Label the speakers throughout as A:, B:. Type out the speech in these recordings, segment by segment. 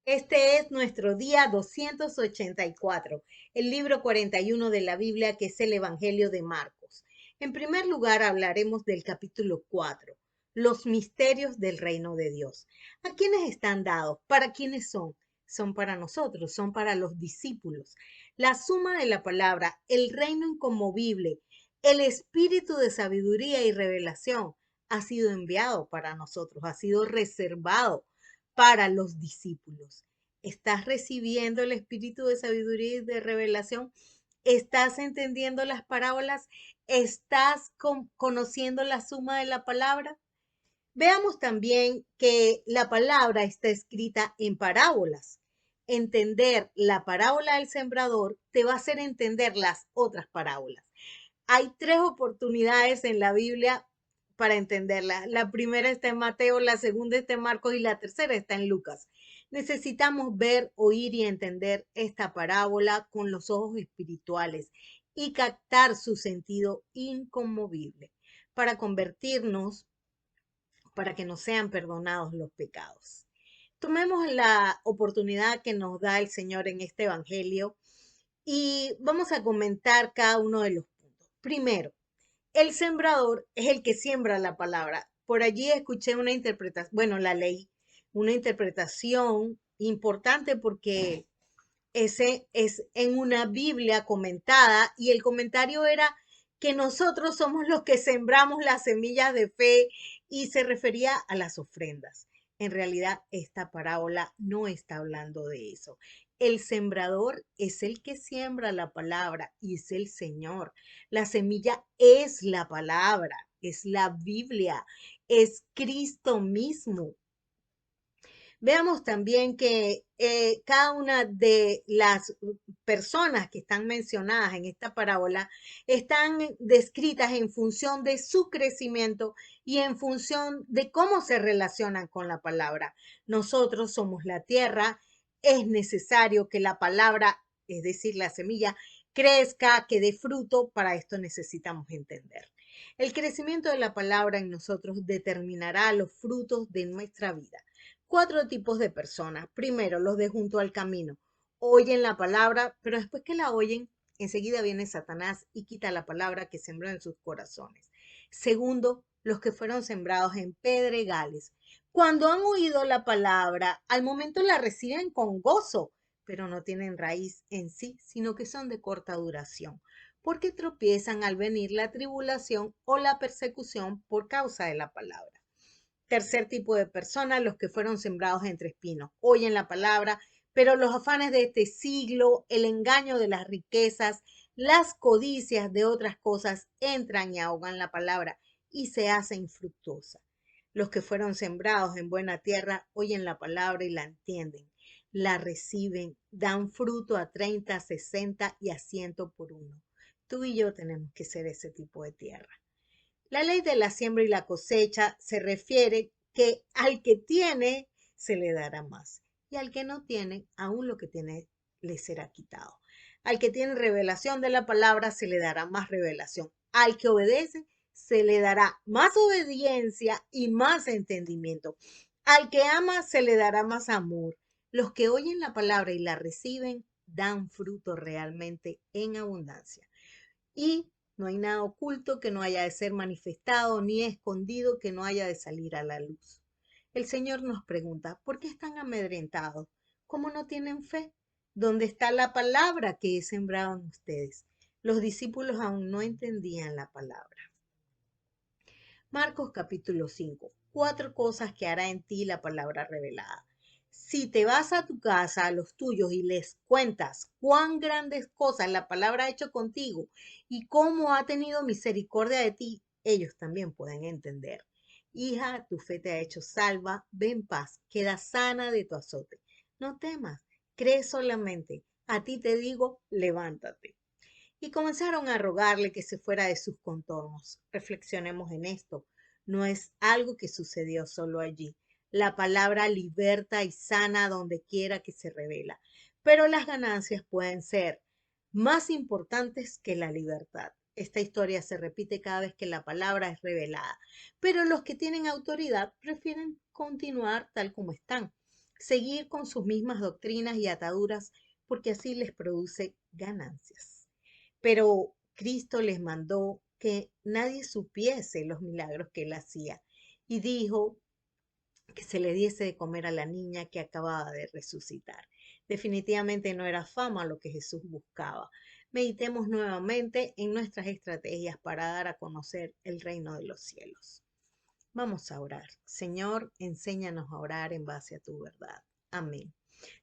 A: Este es nuestro día 284, el libro 41 de la Biblia, que es el Evangelio de Marcos. En primer lugar, hablaremos del capítulo 4, los misterios del reino de Dios. ¿A quiénes están dados? ¿Para quiénes son? Son para nosotros, son para los discípulos. La suma de la palabra, el reino inconmovible, el espíritu de sabiduría y revelación ha sido enviado para nosotros, ha sido reservado para los discípulos. ¿Estás recibiendo el espíritu de sabiduría y de revelación? ¿Estás entendiendo las parábolas? ¿Estás conociendo la suma de la palabra? Veamos también que la palabra está escrita en parábolas. Entender la parábola del sembrador te va a hacer entender las otras parábolas. Hay tres oportunidades en la Biblia para entenderla. La primera está en Mateo, la segunda está en Marcos y la tercera está en Lucas. Necesitamos ver, oír y entender esta parábola con los ojos espirituales y captar su sentido inconmovible para convertirnos, para que nos sean perdonados los pecados. Tomemos la oportunidad que nos da el Señor en este Evangelio y vamos a comentar cada uno de los puntos. Primero, el sembrador es el que siembra la palabra. Por allí escuché una interpretación, bueno, la leí, una interpretación importante porque ese es en una Biblia comentada y el comentario era que nosotros somos los que sembramos las semillas de fe y se refería a las ofrendas. En realidad, esta parábola no está hablando de eso. El sembrador es el que siembra la palabra y es el Señor. La semilla es la palabra, es la Biblia, es Cristo mismo. Veamos también que cada una de las personas que están mencionadas en esta parábola están descritas en función de su crecimiento y en función de cómo se relacionan con la palabra. Nosotros somos la tierra, es necesario que la palabra, es decir, la semilla, crezca, que dé fruto, para esto necesitamos entender. El crecimiento de la palabra en nosotros determinará los frutos de nuestra vida. Cuatro tipos de personas. Primero, los de junto al camino. Oyen la palabra, pero después que la oyen, enseguida viene Satanás y quita la palabra que sembró en sus corazones. Segundo, los que fueron sembrados en pedregales. Cuando han oído la palabra, al momento la reciben con gozo, pero no tienen raíz en sí, sino que son de corta duración, porque tropiezan al venir la tribulación o la persecución por causa de la palabra. Tercer tipo de personas, los que fueron sembrados entre espinos. Oyen la palabra, pero los afanes de este siglo, el engaño de las riquezas, las codicias de otras cosas entran y ahogan la palabra y se hace infructuosa. Los que fueron sembrados en buena tierra oyen la palabra y la entienden, la reciben, dan fruto a 30, 60 y a 100 por uno. Tú y yo tenemos que ser ese tipo de tierra. La ley de la siembra y la cosecha se refiere que al que tiene se le dará más y al que no tiene, aún lo que tiene le será quitado. Al que tiene revelación de la palabra se le dará más revelación. Al que obedece se le dará más obediencia y más entendimiento. Al que ama se le dará más amor. Los que oyen la palabra y la reciben dan fruto realmente en abundancia. Y no hay nada oculto que no haya de ser manifestado, ni escondido que no haya de salir a la luz. El Señor nos pregunta, ¿por qué están amedrentados? ¿Cómo no tienen fe? ¿Dónde está la palabra que he sembrado en ustedes? Los discípulos aún no entendían la palabra. Marcos capítulo 5. Cuatro cosas que hará en ti la palabra revelada. Si te vas a tu casa, a los tuyos, y les cuentas cuán grandes cosas la palabra ha hecho contigo y cómo ha tenido misericordia de ti, ellos también pueden entender. Hija, tu fe te ha hecho salva, ve en paz, queda sana de tu azote. No temas, cree solamente. A ti te digo, levántate. Y comenzaron a rogarle que se fuera de sus contornos. Reflexionemos en esto. No es algo que sucedió solo allí. La palabra liberta y sana donde quiera que se revela. Pero las ganancias pueden ser más importantes que la libertad. Esta historia se repite cada vez que la palabra es revelada. Pero los que tienen autoridad prefieren continuar tal como están. seguir con sus mismas doctrinas y ataduras, porque así les produce ganancias. Pero Cristo les mandó que nadie supiese los milagros que él hacía y dijo que se le diese de comer a la niña que acababa de resucitar. Definitivamente no era fama lo que Jesús buscaba. Meditemos nuevamente en nuestras estrategias para dar a conocer el reino de los cielos. Vamos a orar. Señor, enséñanos a orar en base a tu verdad. Amén.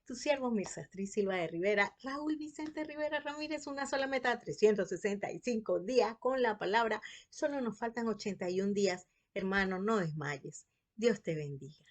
A: Tu siervo Mirsastri Silva de Rivera, Raúl Vicente Rivera Ramírez, una sola meta, 365 días con la palabra. Solo nos faltan 81 días. Hermano, no desmayes. Dios te bendiga.